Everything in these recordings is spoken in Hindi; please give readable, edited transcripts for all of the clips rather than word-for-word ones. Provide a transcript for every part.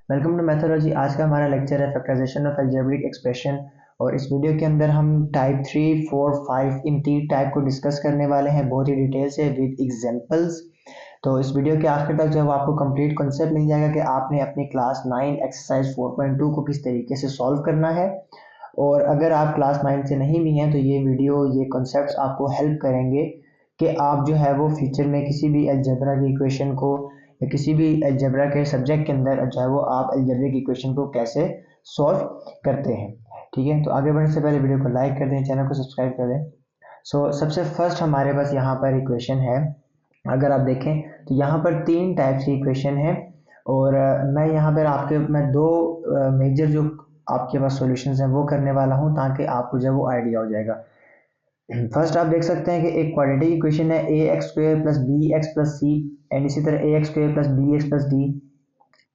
Welcome to mythology. आज का हमारा लेक्चर है फैक्टराइजेशन ऑफ अलजेब्रिक एक्सप्रेशन। और इस वीडियो के अंदर हम टाइप 3, 4, 5 इन तीन टाइप को डिस्कस करने वाले हैं बहुत ही डिटेल से विद एग्जांपल्स। तो इस वीडियो के आखिर तक जो है आपको कंप्लीट कॉन्सेप्ट मिल जाएगा कि आपने अपनी क्लास 9 एक्सरसाइज 4.2 को किस तरीके से सॉल्व करना है। और अगर आप क्लास 9 से नहीं भी हैं तो ये वीडियो ये कॉन्सेप्ट्स आपको हेल्प करेंगे कि आप जो है वो फ्यूचर में किसी भी अलजेब्रा की इक्वेशन को या किसी भी अलजेब्रा के सब्जेक्ट के अंदर जो है वो आप अलजेब्रिक इक्वेशन को कैसे सॉल्व करते हैं। ठीक है, तो आगे बढ़ने से पहले वीडियो को लाइक कर दें, चैनल को सब्सक्राइब कर दें। सबसे फर्स्ट हमारे पास यहाँ पर इक्वेशन है। अगर आप देखें तो यहाँ पर तीन टाइप्स की इक्वेशन है और मैं यहाँ पर मैं दो मेजर जो आपके पास सॉल्यूशंस हैं वो करने वाला हूँ ताकि आपको जो वो आइडिया हो जाएगा। फर्स्ट आप देख सकते हैं कि एक क्वाड्रेटिक इक्वेशन है A x square plus B x plus C and इसी तरह A x square plus B x plus D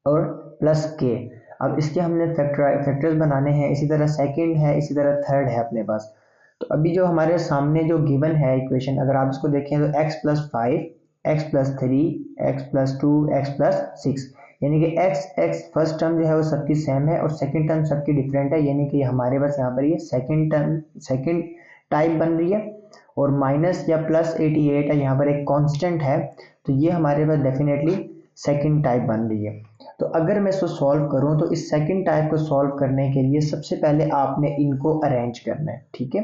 और प्लस के। अब इसके हमने फैक्टर्स बनाने हैं। इसी तरह सेकंड है, इसी तरह थर्ड है अपने पास। तो अभी जो हमारे सामने जो गिवन है इक्वेशन, अगर आप इसको देखें तो x plus 5 x plus 3 x plus 2 x plus 6, यानी कि x फर्स्ट टर्म जो है वो सबकी सेम है और सेकंड टर्म सबकी डिफरेंट है, यानी कि हमारे पास यहाँ पर ये सेकंड टाइप बन रही है। और माइनस या प्लस 88 है, यहाँ पर एक कांस्टेंट है, तो ये हमारे पास डेफिनेटली सेकंड टाइप बन रही है। तो अगर मैं इसको सॉल्व करूं तो इस सेकंड टाइप को सॉल्व करने के लिए सबसे पहले आपने इनको अरेंज करना है। ठीक है,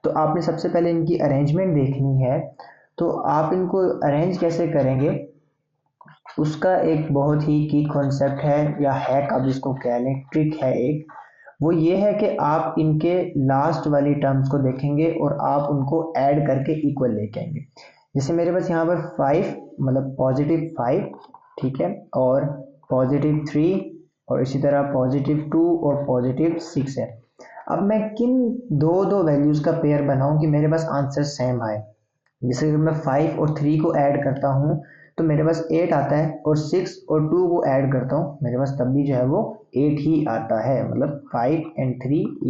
तो आपने सबसे पहले इनकी अरेंजमेंट देखनी है। तो आप इनको अरेंज कैसे करेंगे उसका एक बहुत ही की कॉन्सेप्ट है या हैक, अब इसको कह लें, ट्रिक है एक। वो ये है कि आप इनके लास्ट वाली टर्म्स को देखेंगे और आप उनको ऐड करके इक्वल लेके आएंगे। जैसे मेरे पास यहाँ पर 5 मतलब +5, ठीक है, और +3 और इसी तरह +2 और +6 है। अब मैं किन दो दो वैल्यूज का पेयर बनाऊं कि मेरे पास आंसर सेम आए। जैसे कि मैं 5 और 3 को ऐड करता हूँ तो मेरे पास 8 आता है और 6 और 2 को ऐड करता हूँ मेरे पास तब भी जो है वो 8 ही आता है, मतलब 5 and 3 =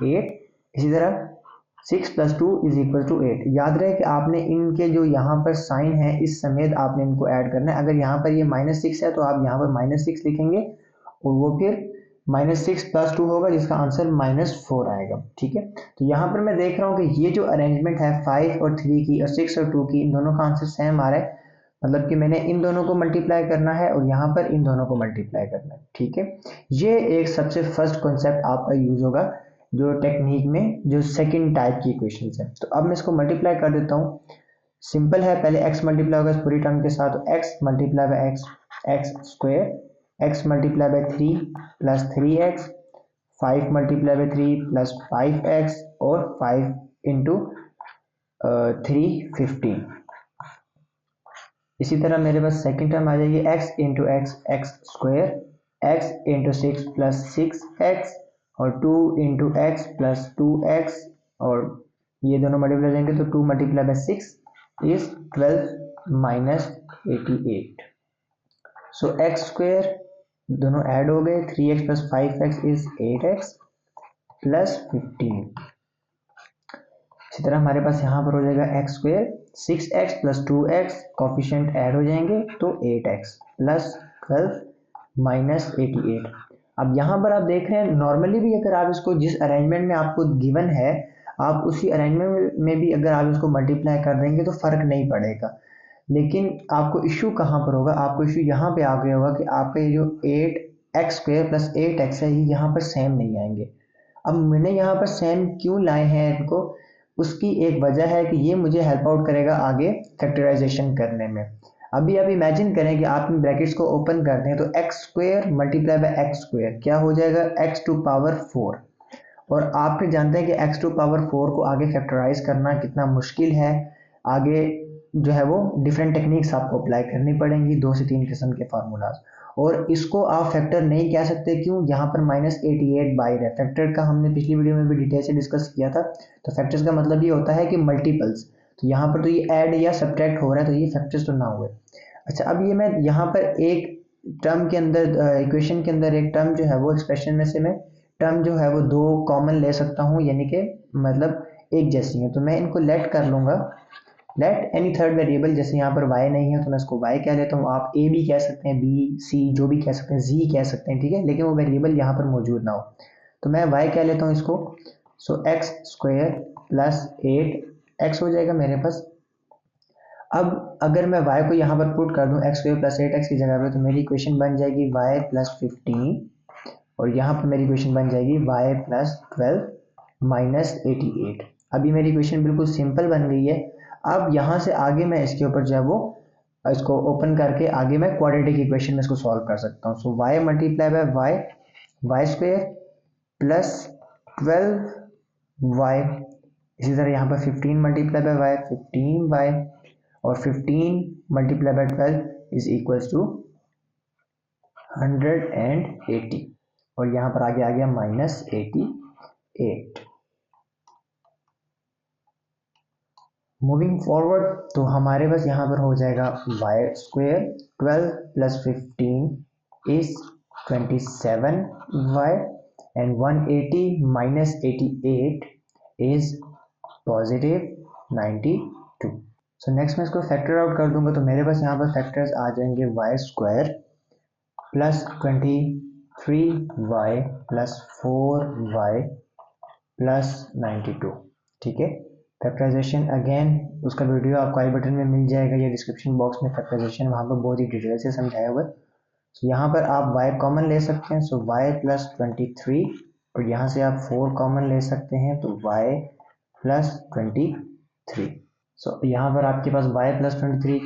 8। इसी तरह 6 + 2 = 8। याद रहे कि आपने इनके जो यहाँ पर साइन है इस समेत आपने इनको ऐड करना है। अगर यहाँ पर ये -6 है तो आप यहाँ पर -6 लिखेंगे और वो फिर -6 + 2 होगा जिसका आंसर -4 आएगा। ठीक है, तो यहाँ पर मैं देख रहा हूँ कि ये जो अरेंजमेंट है 5 और 3 की और 6 और 2 की, इन दोनों का आंसर सेम आ रहा है, मतलब कि मैंने इन दोनों को मल्टीप्लाई करना है और यहाँ पर इन दोनों को मल्टीप्लाई करना है। ठीक है, ये एक सबसे फर्स्ट कॉन्सेप्ट आपका यूज होगा जो टेक्निक में जो सेकंड टाइप की इक्वेशंस है। तो अब मैं इसको मल्टीप्लाई कर देता हूँ। सिंपल है, पहले x मल्टीप्लाई होगा इस पूरी टर्म के साथ, तो x multiply by x square, x multiply by 3 plus 3x, 5 multiply by 3 plus 5x और 5 इंटू 3 15। इसी तरह मेरे पास सेकंड टर्म आ जाएगी x into x square, x into 6 plus 6x और 2 इंटू एक्स प्लस 2x, और ये दोनों मल्टीप्लाई जाएंगे तो 2 multiply by 6 is 12 minus 88। So x square दोनों ऐड हो गए, 3x plus 5x is 8x plus 15। इसी तरह हमारे पास यहाँ पर हो जाएगा x square, 6x plus 2x coefficient add हो जाएंगे तो 8x प्लस 12 माइनस 88। अब यहाँ पर आप देख रहे हैं नॉर्मली भी अगर आप इसको जिस अरेंजमेंट में आपको गिवन है आप उसी अरेंजमेंट में भी अगर आप इसको मल्टीप्लाई कर देंगे तो फर्क नहीं पड़ेगा। लेकिन आपको इशू कहाँ पर होगा, आपको इशू यहाँ पे आ गया होगा कि आपका ये जो 8x स्क्वायर प्लस 8x है ये यहाँ पर सेम नहीं आएंगे। अब मैंने यहाँ पर सेम क्यों लाए हैं इनको, उसकी एक वजह है कि ये मुझे हेल्प आउट करेगा आगे फैक्टराइजेशन करने में। अभी आप इमेजिन करें कि आप इन ब्रैकेट्स को ओपन करते हैं तो x square multiply by x square क्या हो जाएगा, x⁴। और आप फिर जानते हैं कि x⁴ को आगे फैक्टराइज करना कितना मुश्किल है। आगे जो है वो डिफरेंट टेक्निक्स आपको अप्लाई करनी पड़ेंगी, 2 से 3 किस्म के फार्मूलाज, और इसको आप फैक्टर नहीं कह सकते। क्यों, यहाँ पर -88 बाहर है। फैक्टर का हमने पिछली वीडियो में भी डिटेल से डिस्कस किया था। तो फैक्टर्स का मतलब ये होता है कि मल्टीपल्स, तो यहाँ पर तो ये ऐड या सब्ट्रैक्ट हो रहा है तो ये फैक्टर्स तो ना हुए। अच्छा, अब ये मैं यहाँ पर एक टर्म के अंदर इक्वेशन के अंदर एक टर्म जो है वो एक्सप्रेशन में से मैं टर्म जो है वो 2 कॉमन ले सकता हूँ, यानी कि मतलब एक जैसी है, तो मैं इनको लेट कर लूँगा लेट एनी थर्ड वेरिएबल, जैसे यहाँ पर y नहीं है तो मैं इसको y कह लेता हूँ, आप a भी कह सकते हैं, b c जो भी कह सकते हैं, z कह सकते हैं, ठीक है, लेकिन वो वेरिएबल यहाँ पर मौजूद ना हो, तो मैं y कह लेता हूँ इसको। सो एक्स स्क्वायर प्लस 8x हो जाएगा मेरे पास। अब अगर मैं y को यहाँ पर पुट कर दूँ एक्स स्क्वायर प्लस 8x की जगह पर, तो मेरी इक्वेशन बन जाएगी y प्लस 15, और यहाँ पर मेरी इक्वेशन बन जाएगी y प्लस 12 माइनस 88। अभी मेरी इक्वेशन बिल्कुल सिंपल बन गई है। अब यहाँ से आगे मैं इसके ऊपर जो है वो इसको ओपन करके आगे मैं क्वाड्रेटिक इक्वेशन में इसको सॉल्व कर सकता हूँ। So y multiply by y, y square plus 12y, इसी तरह यहाँ पर 15 मल्टीप्लाई बाय y, 15y, और 15 multiply by 12 is equals to 180, और यहाँ पर आगे आ गया माइनस 88। मूविंग फॉरवर्ड, तो हमारे पास यहाँ पर हो जाएगा y square 12 plus 15 is 27y, and 180 minus 88 is positive 92। So next मैं इसको फैक्टर आउट कर दूंगा, तो मेरे पास यहाँ पर फैक्टर्स आ जाएंगे y square plus 23y plus 4y plus 92, ठीक है। फैक्टराइजेशन अगेन उसका वीडियो आपको आई बटन में मिल जाएगा या डिस्क्रिप्शन बॉक्स में, फैक्टराइजेशन वहाँ पर बहुत ही डिटेल से समझाया हुआ है। सो यहाँ पर आप y कॉमन ले सकते हैं, सो y प्लस 23, और यहाँ से आप 4 कॉमन ले सकते हैं, तो y प्लस 23। सो यहाँ पर आपके पास y प्लस 23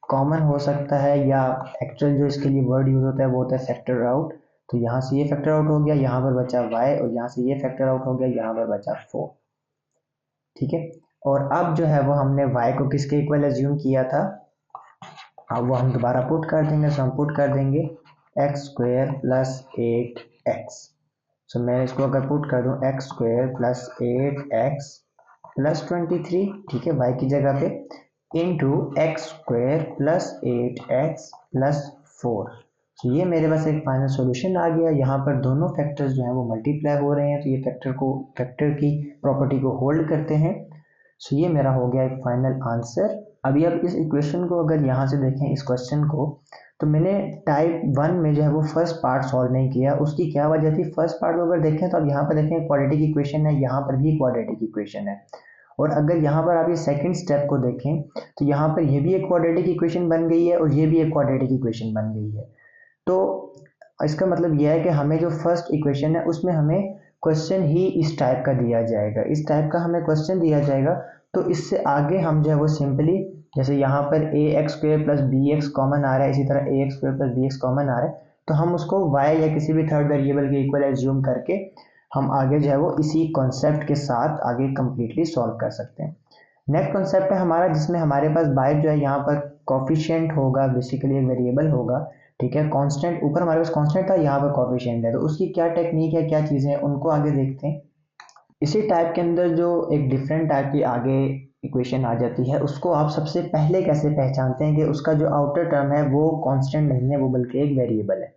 कॉमन हो सकता है, या एक्चुअल जो इसके लिए वर्ड यूज होता है वो होता है फैक्टर आउट। तो यहाँ से ये फैक्टर आउट हो गया, यहाँ पर बचा y, और यहाँ से ये फैक्टर आउट हो गया, यहाँ पर बचा 4, ठीक है। और अब जो है वो हमने y को किसके इक्वल एज्यूम किया था, अब वो हम दोबारा पुट कर देंगे। सो हम पुट कर देंगे एक्स स्क्वायर प्लस 8x। सो मैं इसको अगर पुट कर दूं x square plus 8x plus 23, ठीक है, y की जगह पे, into x square plus 8x plus 4। तो ये मेरे पास एक फाइनल सॉल्यूशन आ गया। यहाँ पर दोनों फैक्टर्स जो हैं वो मल्टीप्लाई हो रहे हैं, तो ये फैक्टर की प्रॉपर्टी को होल्ड करते हैं। सो ये मेरा हो गया एक फाइनल आंसर। अभी आप इस इक्वेशन को अगर यहाँ से देखें, इस क्वेश्चन को, तो मैंने टाइप 1 में जो है वो फर्स्ट पार्ट सॉल्व नहीं किया। उसकी क्या वजह थी, फर्स्ट पार्ट को अगर देखें तो आप यहाँ पर देखें क्वाड्रेटिक इक्वेशन है, यहाँ पर भी क्वाड्रेटिक इक्वेशन है, और अगर यहाँ पर आप ये सेकंड स्टेप को देखें तो यहाँ पर ये भी एक क्वाड्रेटिक इक्वेशन बन गई है और ये भी एक क्वाड्रेटिक इक्वेशन बन गई है। तो इसका मतलब यह है कि हमें जो फर्स्ट इक्वेशन है उसमें हमें क्वेश्चन ही इस टाइप का दिया जाएगा, इस टाइप का हमें क्वेश्चन दिया जाएगा। तो इससे आगे हम जो है वो सिंपली, जैसे यहाँ पर A x square plus B x common आ रहा है, इसी तरह A x square plus B x common आ रहा है, तो हम उसको y या किसी भी थर्ड वेरिएबल के इक्वल एज्यूम करके हम आगे जो है वो इसी कॉन्सेप्ट के साथ आगे कंप्लीटली सॉल्व कर सकते हैं। नेक्स्ट कॉन्सेप्ट है हमारा, जिसमें हमारे पास बाय जो है यहाँ पर कॉफिशिएंट होगा, बेसिकली एक वेरिएबल होगा, ठीक है। कांस्टेंट, ऊपर हमारे पास कांस्टेंट था, यहाँ पर कॉफिशिएंट है, तो उसकी क्या टेक्निक है, क्या चीज़ें हैं, उनको आगे देखते हैं। इसी टाइप के अंदर जो एक डिफरेंट टाइप की आगे इक्वेशन आ जाती है, उसको आप सबसे पहले कैसे पहचानते हैं कि उसका जो आउटर टर्म है वो कांस्टेंट नहीं है, वो बल्कि एक वेरिएबल है,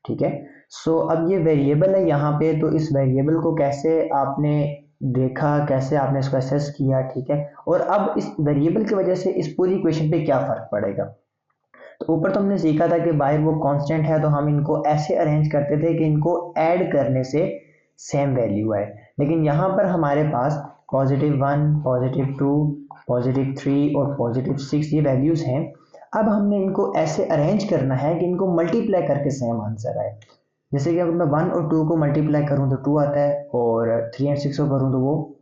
ठीक है। सो अब ये वेरिएबल है यहाँ पे, तो इस वेरिएबल को कैसे आपने देखा, कैसे आपने इसको असेस किया, ठीक है, और अब इस वेरिएबल की वजह से इस पूरी इक्वेशन पे क्या फर्क पड़ेगा। तो ऊपर तो हमने सीखा था कि बाहर वो कांस्टेंट है, तो हम इनको ऐसे अरेंज करते थे कि इनको ऐड करने से सेम वैल्यू आए, लेकिन यहाँ पर हमारे पास +1, +2, +3 और +6 ये वैल्यूज हैं। अब हमने इनको ऐसे अरेंज करना है कि इनको मल्टीप्लाई करके सेम आंसर आए। जैसे कि अगर मैं 1 और 2 को मल्टीप्लाई करूँ तो 2 आता है, और 3 और 6 को करूँ तो वो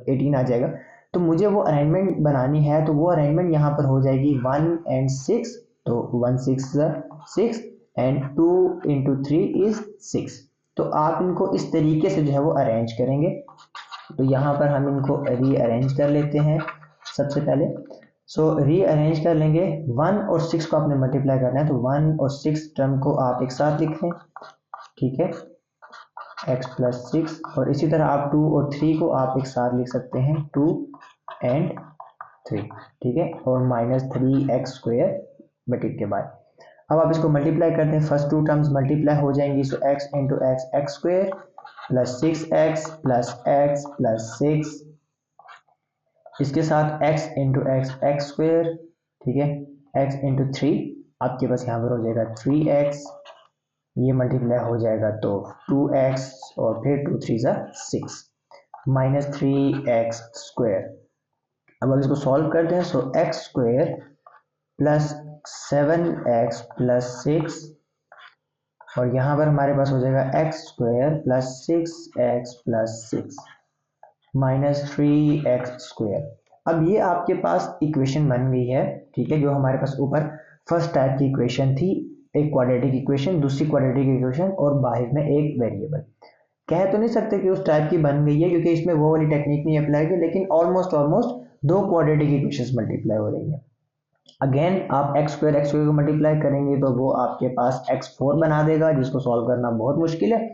18 आ जाएगा। तो मुझे वो अरेंजमेंट बनानी है, तो वो अरेंजमेंट यहाँ पर हो जाएगी 1 and 6, तो 1 6 6 एंड 2 into 3 is 6। तो आप इनको इस तरीके से जो है वो अरेंज करेंगे। तो यहाँ पर हम इनको रीअरेंज कर लेते हैं सबसे पहले। सो रीअरेंज कर लेंगे, 1 और 6 को आपने मल्टीप्लाई करना है, तो 1 और 6 टर्म को आप एक साथ लिख लें, ठीक है, x प्लस 6, और इसी तरह आप 2 और 3 को आप एक साथ लिख सकते हैं, 2 and 3, ठीक है, और -3x स्क्वायर बटे के बाद। अब आप इसको मल्टीप्लाई करते हैं, फर्स्ट 2 टर्म्स मल्टीप्लाई हो जाएंगी, सो x into x x square plus 6x plus x plus 6 इसके साथ x इंटू एक्स स्क्वायर, ठीक है, x इंटू 3 आपके पास यहाँ पर हो जाएगा 3x, ये मल्टीप्लाई हो जाएगा तो 2x और फिर 2 3 ज़ा 6 माइनस 3x स्क्वायर। अब इसको सॉल्व करते हैं, so x square plus 7x plus 6 और यहाँ पर हमारे पास हो जाएगा x square plus 6x plus 6 minus 3x square. अब ये आपके पास इक्वेशन बन गई है, ठीक है, जो हमारे पास ऊपर फर्स्ट टाइप की इक्वेशन थी, एक क्वाड्रेटिक इक्वेशन, दूसरी क्वाड्रेटिक इक्वेशन और बाहर में एक वेरिएबल। कह तो नहीं सकते कि उस टाइप की बन गई है क्योंकि इसमें वो वाली टेक्निक नहीं अप्लाई की, लेकिन ऑलमोस्ट दो क्वाड्रेटिक इक्वेशंस मल्टीप्लाई हो रही है। अगेन आप एक्स स्क्वायर को मल्टीप्लाई करेंगे तो वो आपके पास x4 बना देगा, जिसको सॉल्व करना बहुत मुश्किल है।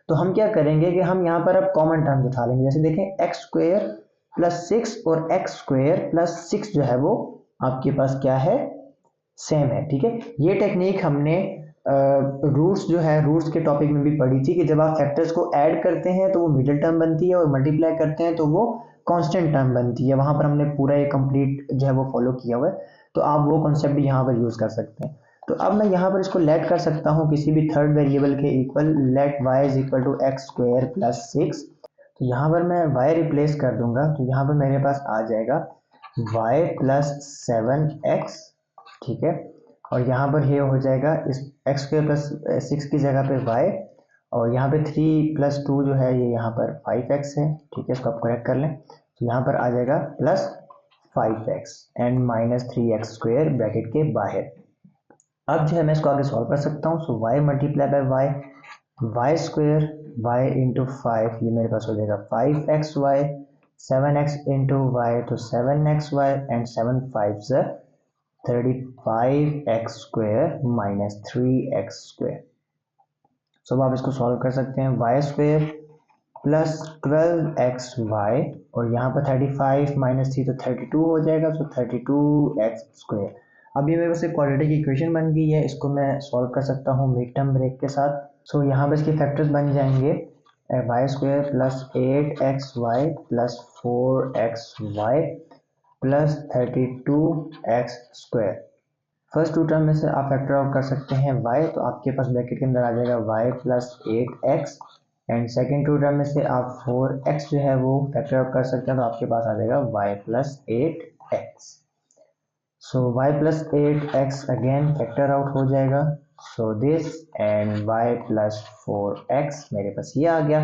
तो हम क्या करेंगे कि हम यहाँ पर अब कॉमन टर्म्स उठा लेंगे, जैसे देखें एक्स स्क्वायर प्लस 6 और एक्स स्क्वायर प्लस 6 जो है वो आपके पास क्या है, सेम है, ठीक है। ये टेक्निक हमने रूट्स जो है रूट्स के टॉपिक में भी पढ़ी थी कि जब आप फैक्टर्स को ऐड करते हैं तो वो मिडिल टर्म बनती है और मल्टीप्लाई करते हैं तो वो कांस्टेंट टर्म बनती है। वहां पर हमने पूरा ये कंप्लीट जो है वो फॉलो किया हुआ है, तो आप वो कॉन्सेप्ट भी यहाँ पर यूज कर सकते हैं। तो अब मैं यहाँ पर इसको लेट कर सकता हूँ किसी भी थर्ड वेरिएबल के equal, let y is equal to x square plus 6। तो यहाँ पर मैं y रिप्लेस कर दूंगा, तो यहाँ पर मेरे पास आ जाएगा y प्लस 7x, ठीक है, और यहाँ पर ये हो जाएगा इस एक्स स्क्वायर प्लस 6 की जगह पे y, और यहाँ पे 3 प्लस 2 जो है ये यहाँ पर 5x है, ठीक है, इसको आप करेक्ट कर लें, तो यहाँ पर आ जाएगा plus 5x and minus 3x square bracket के बाहर। अब जो है मैं इसको आगे सॉल्व कर सकता हूँ, so y multiply by y square y into 5, ये मेरे पास हो जाएगा 5xy, 7x इंटू y तो 7xy and 7 5 35x square minus 3x square. So आप इसको सॉल्व कर सकते हैं, y स्क्वायर प्लस 12xy और यहाँ पर 35 माइनस 3 तो 32 हो जाएगा, तो 32x स्क्वायर। अब ये मेरे पास एक क्वाड्रेटिक इक्वेशन बन गई है, इसको मैं सॉल्व कर सकता हूँ मिड टर्म ब्रेक के साथ। सो यहाँ पर इसके फैक्टर्स बन जाएंगे y square plus 8xy plus 4xy plus 32x square. First two term में से आप फैक्टर आउट कर सकते हैं y, तो आपके पास ब्रैकेट के अंदर आ जाएगा y plus 8x and second two term में से आप 4x जो है वो फैक्टर आउट कर सकते हैं, तो आपके पास आ जाएगा y प्लस 8x। सो y plus 8x again factor out हो जाएगा, so this and y plus 4x मेरे पास ये आ गया।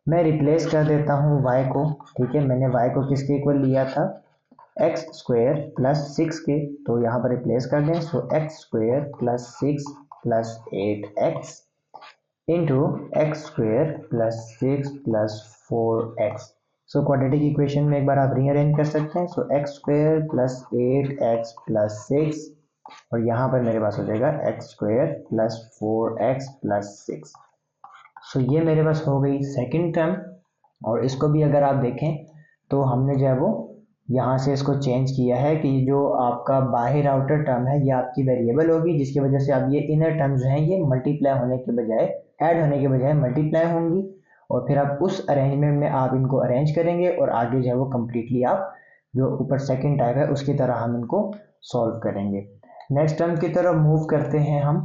मैं रिप्लेस कर देता हूँ y को, ठीक है, मैंने y को किसके इक्वल लिया था, एक्स स्क्वायर प्लस 6 के, तो यहाँ पर रिप्लेस कर दें, so x square plus 6 plus 8x into x square plus 6 plus 4x। So quadratic equation में एक बार आप रीअरेंज कर सकते हैं, so x square plus 8x plus 6 और यहाँ पर मेरे पास हो जाएगा x square plus 4x plus 6। So ये मेरे पास हो गई सेकेंड टर्म, और इसको भी अगर आप देखें तो हमने जो है वो यहाँ से इसको चेंज किया है कि जो आपका बाहर आउटर टर्म है ये आपकी वेरिएबल होगी, जिसकी वजह से अब ये इनर टर्म जो हैं ये मल्टीप्लाई होने के बजाय ऐड होने के बजाय मल्टीप्लाई होंगी, और फिर आप उस अरेंजमेंट में आप इनको अरेंज करेंगे और आगे जो है वो कम्प्लीटली आप जो ऊपर सेकेंड टाइप है उसकी तरह हम इनको सॉल्व करेंगे। नेक्स्ट टर्म की तरफ मूव करते हैं हम।